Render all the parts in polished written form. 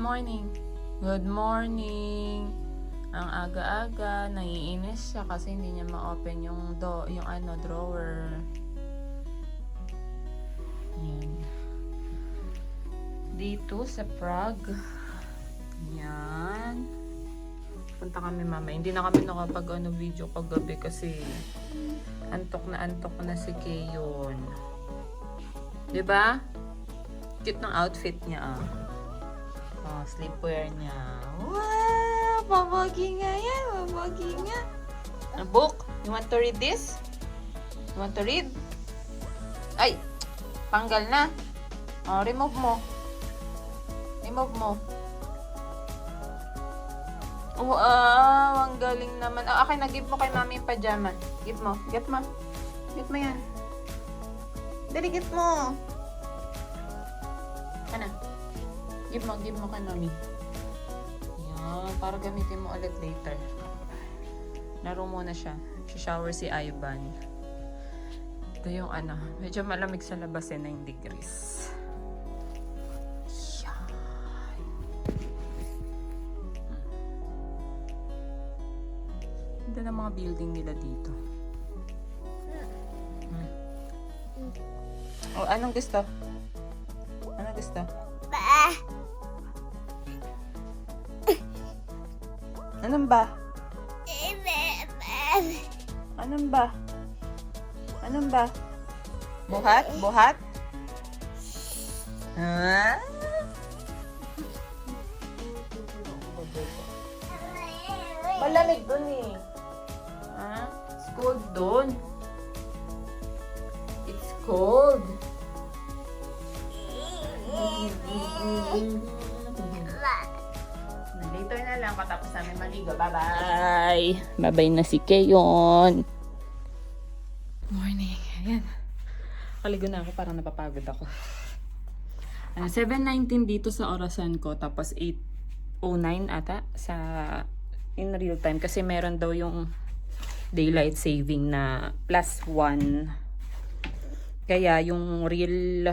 morning. Good morning. Ang aga-aga, naiinis siya kasi hindi niya ma-open yung drawer. Yan. Dito sa Prague. Yan. Punta kami mama. Hindi na kami nakapag video kagabi kasi antok na si Keyon. 'Di ba? Cute ng outfit niya ah. Oh, sleepwear niya. Wow! Babagi nga yan. Babagi nga. A book? You want to read this? You want to read? Ay! Tanggal na. Oh, remove mo. Remove mo. Oh, ang galing naman. Oh, okay, nag-give mo kay mami yung pajama. Give mo. Get mo. Get mo yan. Dali, get mo. Ano? Give mo kay mami. Yan, para gamitin mo ulit later. Laro muna siya. Shower si Ivan. Ito yung medyo malamig sa labas 9 degrees. Yan. Ganda ng mga building nila dito. Oh, anong gusto? Anong gusto? Anong ba? Anong ba? Anong ba? Buhat? Buhat? Ha? Malamig dun eh. Ha? It's cold dun. It's cold. Later na lang katapos namin maligo. Bye-bye! Bye-bye na si Keyon. Morning. Ayan. Kaligo na ako. Parang napapagod ako. 7:19 dito sa orasan ko. Tapos 8:09 ata sa in real time. Kasi meron daw yung daylight saving na +1. Kaya yung real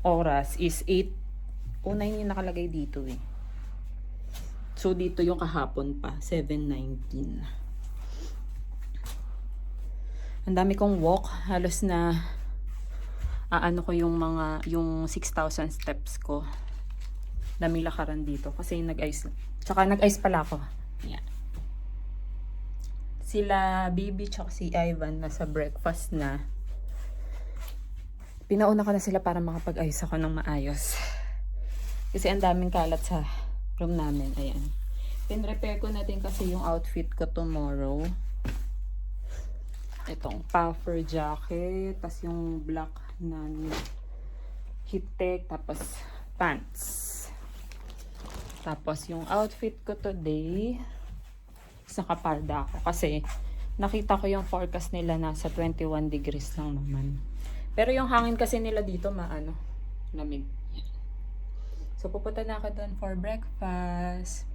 oras is 8:09 yung nakalagay dito eh. So, dito yung kahapon pa, 7:19. Ang dami kong walk. Halos na, ko yung 6,000 steps ko. Daming lakaran dito. Kasi nag-ice. Tsaka nag-ice pala ako. Yeah. Sila, Bibi, tsaka si Ivan, nasa breakfast na. Pinauna ko na sila para makapag-ice ako ng maayos. Kasi ang daming kalat sa room namin. Ayan. Pin-repair ko na din kasi yung outfit ko tomorrow. Itong puffer jacket. Tapos yung black na heat tech. Tapos pants. Tapos yung outfit ko today. Nakaparda ako. Kasi nakita ko yung forecast nila nasa 21 degrees lang naman. Pero yung hangin kasi nila dito lamig. So, pupunta na ako doon for breakfast.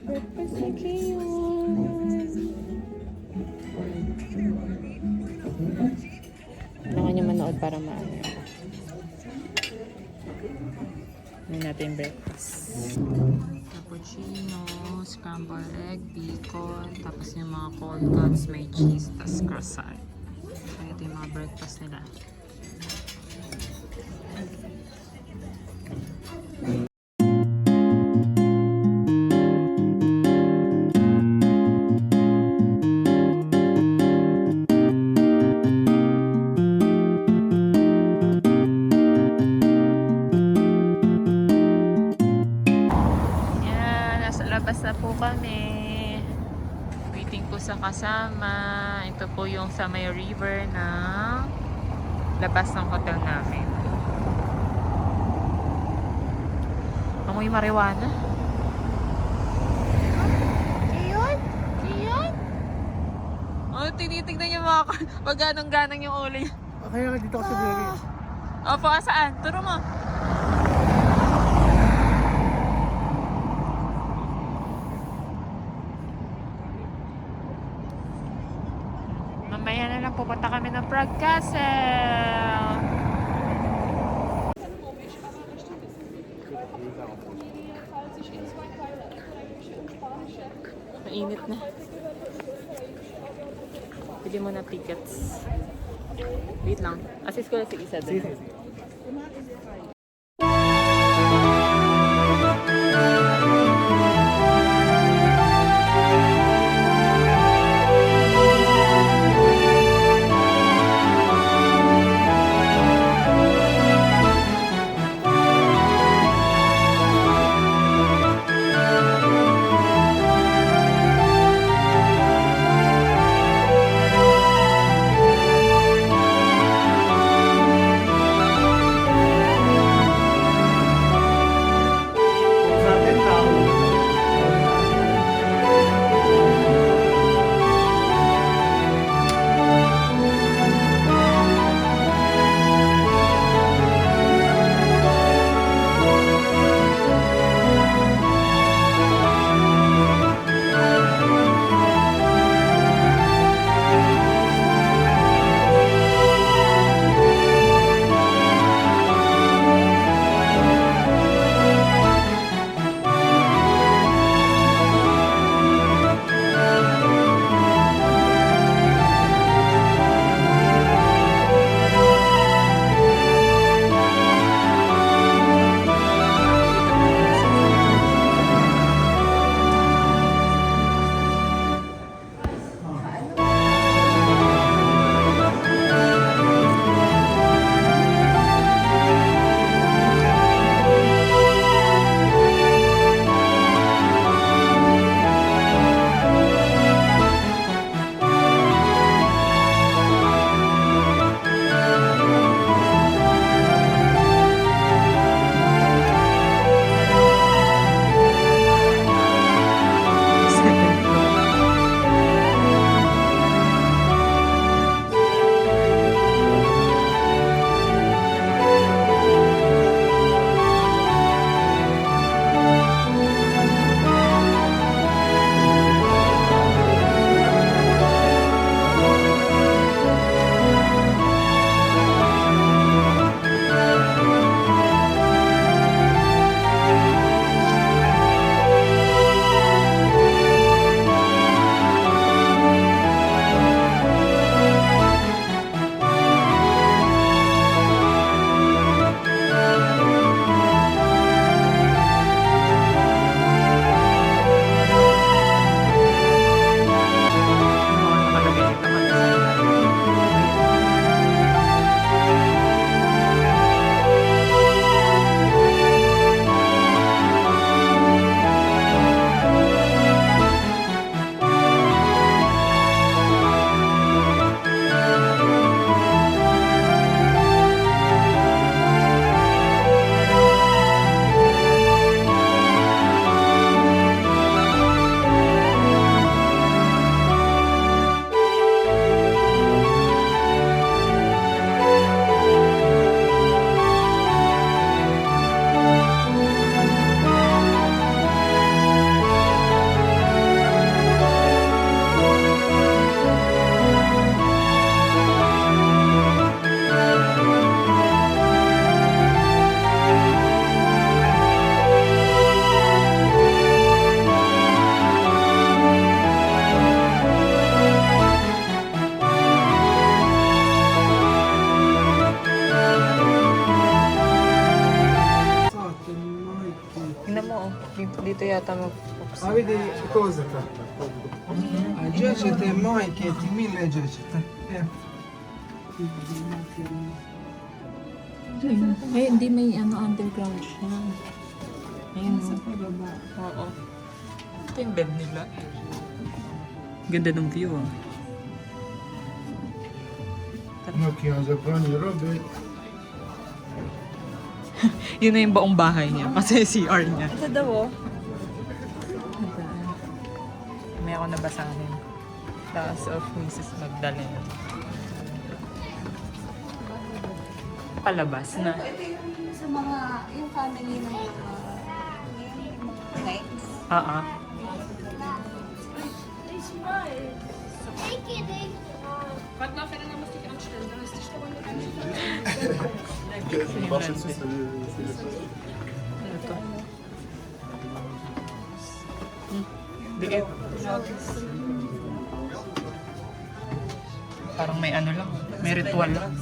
Breakfast na kayo. Kailangan nyo manood para maano. Hindi natin breakfast. Cappuccino, scrambled egg, bacon, tapos yung mga cold cuts, may cheese, tapos croissant. Ito yung mga breakfast nila. Yan, nasa labas na po kami. Waiting po sa kasama. Ito po yung sa may river ng labas ng hotel namin. Amoy marijuana. Iyon? Iyon? Oh, tinitignan niya mga pag ganang-ganang yung ulo niya. Okay, dito ako sa Berry. Opo, saan? Turo mo. Mamaya na lang pupunta kami ng Prague Castle. Mainit na. Pili mo na tickets. Wait lang. Assist ko na si Isa din. Dito yata mag-focus. A vedi cosa fa? Già c'è te mai che ti mille già c'è te. Ay, hindi may underground siya. Ayun. Sa pababa. Oo. Ito yung bed nila. Ganda ng view ah. No chiuso con le robe. Yun na yung baong bahay niya. Kasi CR niya. Ito daw oh. May ako nabasahin. Taas of Mrs. Magdalena. Palabas na. Ito yung sa mga, yung family ng mga nights. Oo. to. Liit. Parang may ano lang. May ritual lang.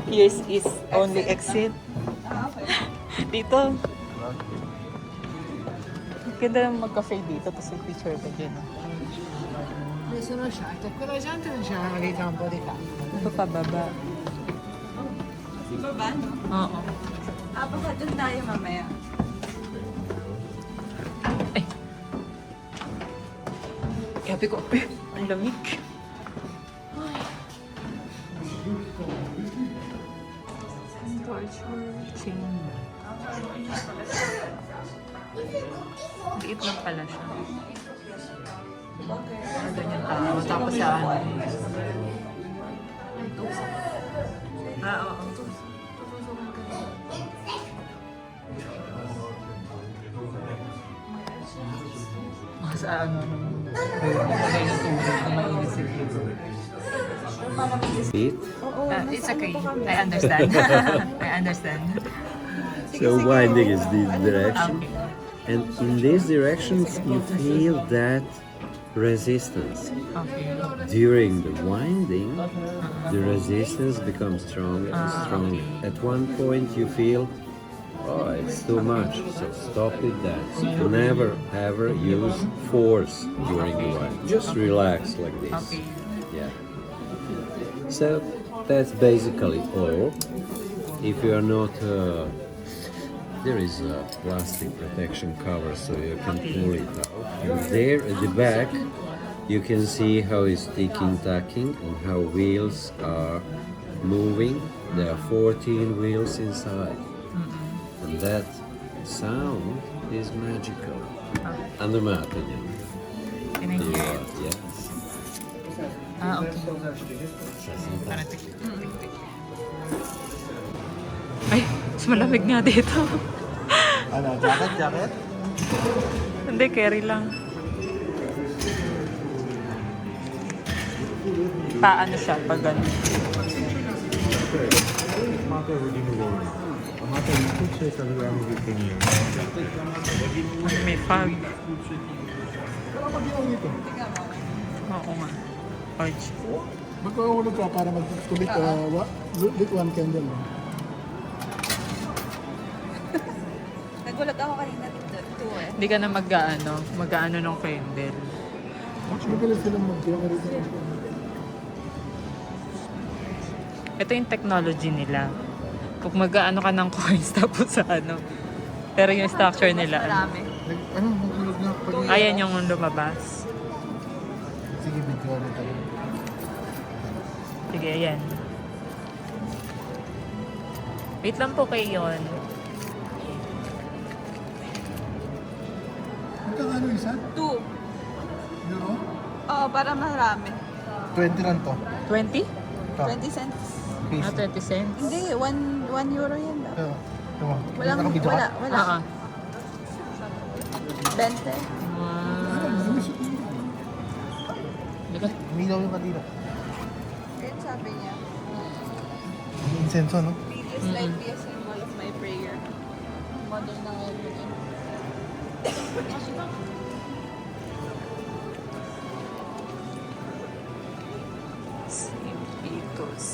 Here's is only exit. Dito. Ganda lang mag-cafe dito, tapos may picture ka dyan. Sono sciolto, quella gente non c'era una vita un po' di calma. Ito pa baba. Baba? Oo. Baka doon tayo mamaya. Ay. Sabi ko, ang lamig. Sing. Liit lang pala siya. Doon yung tao. Tapos sa ano. Oo. Sa ano, lagay ng tubig kung mainit si Kido. It's okay. I understand. I understand. So winding is this direction, Okay. and in these directions you feel that resistance. Okay. During the winding, the resistance becomes stronger and stronger. At one point you feel, oh, it's too much, so stop with that. Never ever use force during the wind. Just relax like this. Okay. Yeah. So that's basically all. If you are not, there is a plastic protection cover so you can pull it out. And there at the back, you can see how it's ticking, tacking, and how wheels are moving. There are 14 wheels inside. And that sound is magical. Under my opinion. Can I hear it? Yes. Ah, okay. Parang tik. Ay, mas malamig nga dito. Ano, jacket? Hindi, carry lang. Paano siya pag gano'n? May fog. Oo nga. Arch. Magkakahulog ka para mag-lit one candle. Nagulat ako kanina dito eh. Hindi ka na mag-ano ng candle. Mas magaling silang mag-decorate. Ito yung technology nila. Kung mag-ano ka ng coins tapos sa ano. Pero yung structure nila. Marami. Ano, maghulog na pag Ayan yung lumabas. sige, video na tayo. Sige, ayan. Wait lang po kayo yun. Magkakano isa? 2. Euro? Oo, para marami. 20 lang to. 20? 20 cents. Ah, 20 cents? Hindi, 1 euro yan daw. Ito. Ito. Walang, Nakabidyo ka? wala. Oo. 20. Diba? Umilaw yung kanina. Ganyan sabi niya. Insenso, no? This light be a symbol of my prayer. Mother ng everything. St. Vitus.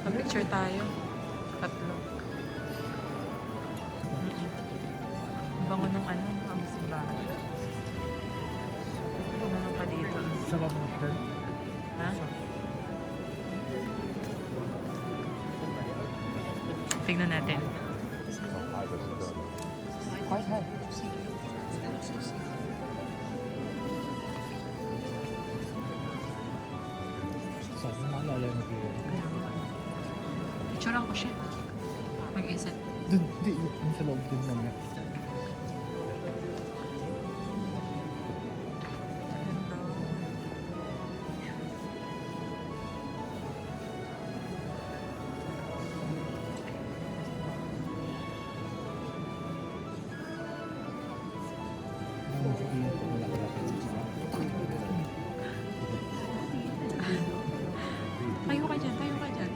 Mag-picture tayo. Tatlo. Ang bango ng ano, ang simbahan. Ano pa dito? Sa hotel. Ha? Tingnan natin. Picturean ko siya. Mag-isa. Doon, di, sa loob din namin. Tayo ka dyan, tayo ka dyan.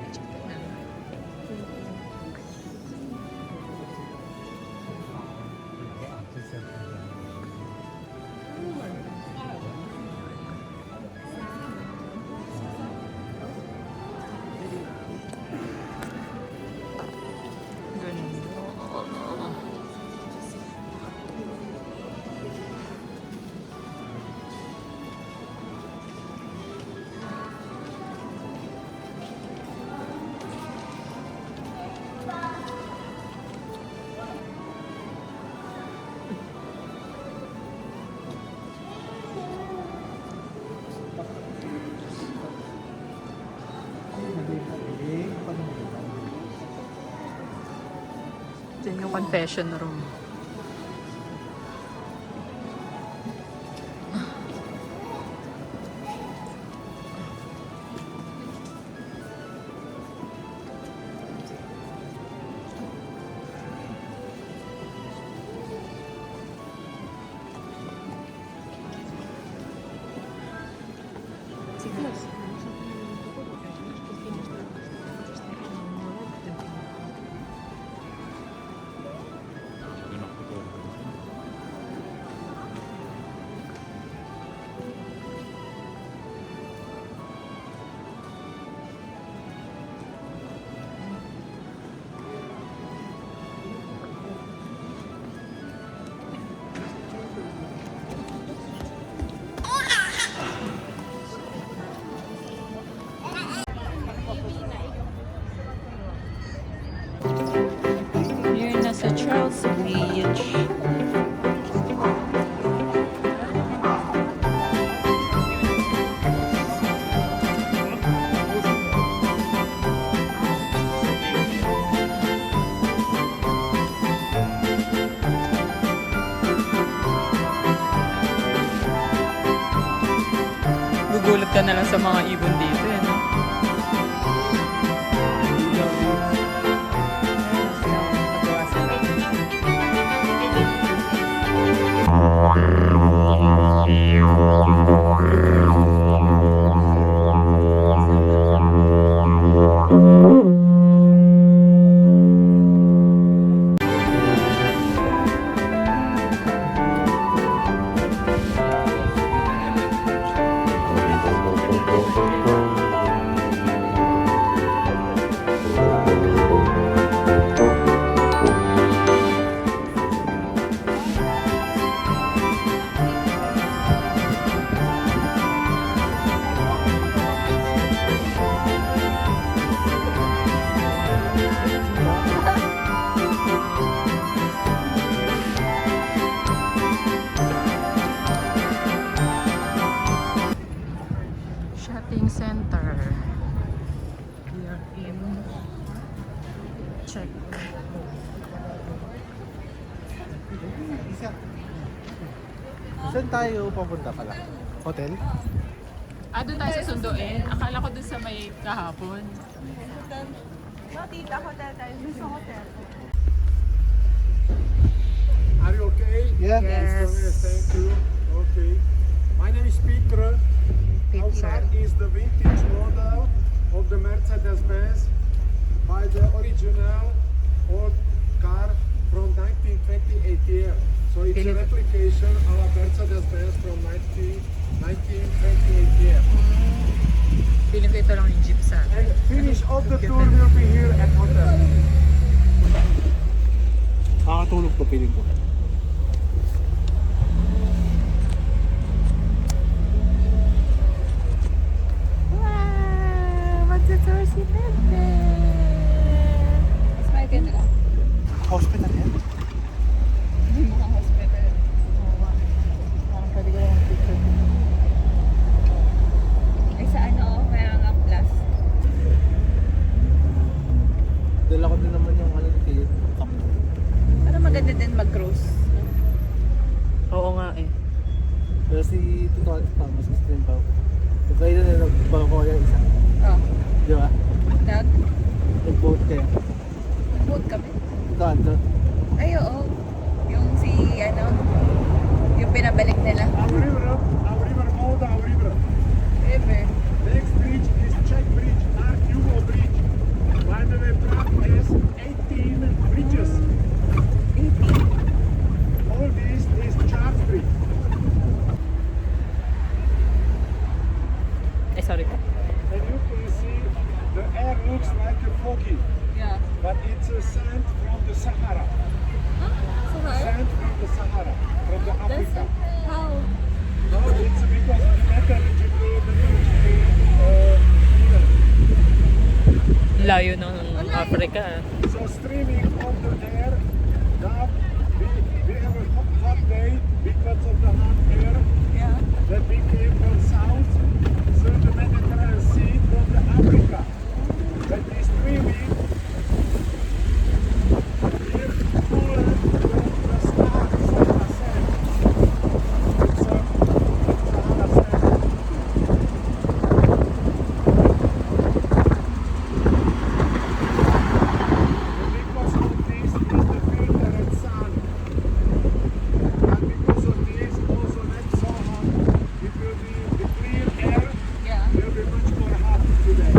Diyan yung confession room. Here na sa Charles Beach. Gugulat ka na lang sa mga ibon dito, eh, no? Nagawa sila. Shopping center. We are in. Check. Saan tayo papunta pala? Hotel? Ah, doon tayo sa sunduin. Akala ko doon sa may kahapon. No, tita, hotel tayo. Gusto hotel. Are you okay? Yeah. Yes. Thank you. Okay. My name is Peter. Outside is the vintage model of the Mercedes-Benz by the original old car from 1928 year. So it's a replication of a Mercedes-Benz from 1928 year. Feeling ko ito lang yung jeep sa atin. And finish of the tour will be here at hotel. Makakatulog to piling ko. Wow! Magtutour si Pepe! Mas may ganda ka. Hospital yan? Hindi mo kang hospital. Parang pwede ko lang picture. Ay, sa ano, meron ang plus. si Tito Alex pa, mas gusto rin pa ako. Kaya na nagbago ko yung isa. Oh. Di ba? Nag-vote Nag-vote kayo. kami. Ito, Anto. Ay, oo. Yung si, ano, yung pinabalik nila. Our river Moldau River. River. Next bridge is Czech Bridge, Mark Hugo Bridge. By the way, Prague has 18 bridges. 18. All this is Charles Bridge. Ay, sorry po. And you can see the air looks like a foggy, Yeah. but it's a sand from the Sahara. Huh? Sahara? Sand from the Sahara, from the That's Africa. how? No, it's because the meteorological Layo ng Africa. so streaming of the air, now we have a hot day because of the hot air Yeah. that we came from south through the Mediterranean Sea from the Africa. That is streaming here cooler from the Sahara sand. It's a Sahara sand. Because of this is the filtered sun. And because of this also not so hot. It will be the clear air Yeah. will be much more hot today.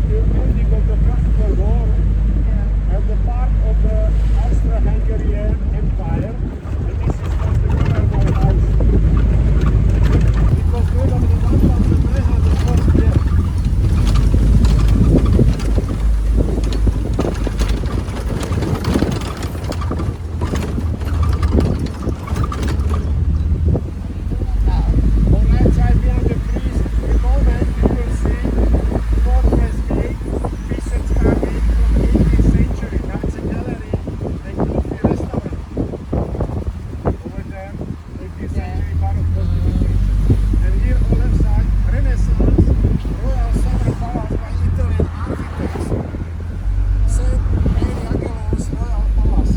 The ending of the First World War Yeah. and the part of the Austro-Hungarian Empire, and this is called the Millermore House. Because probably 1900 years. On that side behind the trees, in a moment you will see Fortress Gate, Vincent's Carving from 18th century. That's a gallery and coffee restaurant. Over there, 18th century Baroque building. And here on left side, Renaissance, Royal Summer Palace by Italian architects. St. Mary Angelo's Royal Palace.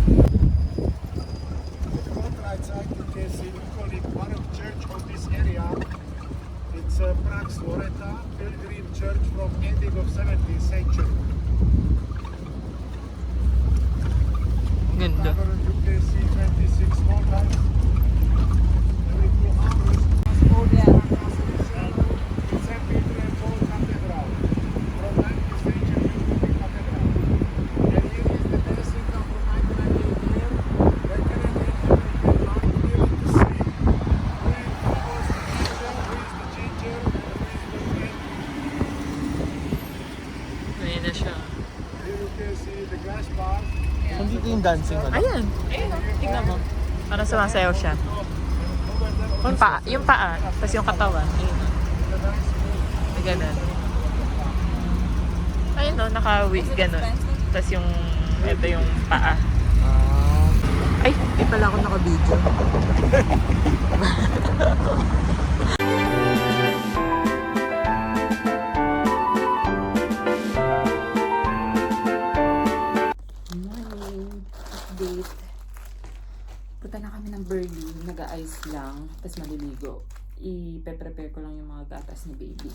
On the right side you can see iconic Baroque church of this area. It's Prague's Loretta Pilgrim Church from ending of 17th century. Ganda. You can see 26 models. Every 2 hours. Yeah. St. Peter and Paul Cathedral. From 19th century Lutheran Cathedral. And here is the dancing from 1998 year. They can enter clearly to see who is the ginger, who is the red. Ayan na siya. Here you can see the glass bar. Nandito yung dancing ano? Ayan. Ayun o. Tignan mo. Parang sumasayaw siya. Yung paa. Tapos yung katawan. Ayun o. May ganun. Ayun o. Naka-wig ganun. Tapos yung ito yung paa. Ay, di pala ako naka-video. Morning. Update. Punta na kami ng Berlin. Nag-a-ice lang. Tapos maliligo. I-prepare ko lang yung mga gatas ni baby.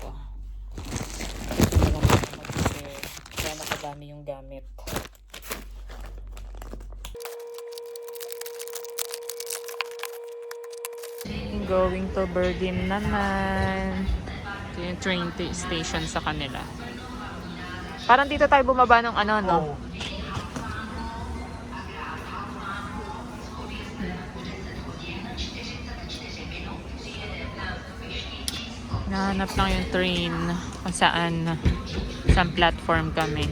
Ito. Kaya nakadami yung gamit. Going to Berlin naman. Ito yung train station sa kanila. Parang dito tayo bumaba ng ano, no? Nahanap lang yung train kung saan platform kami.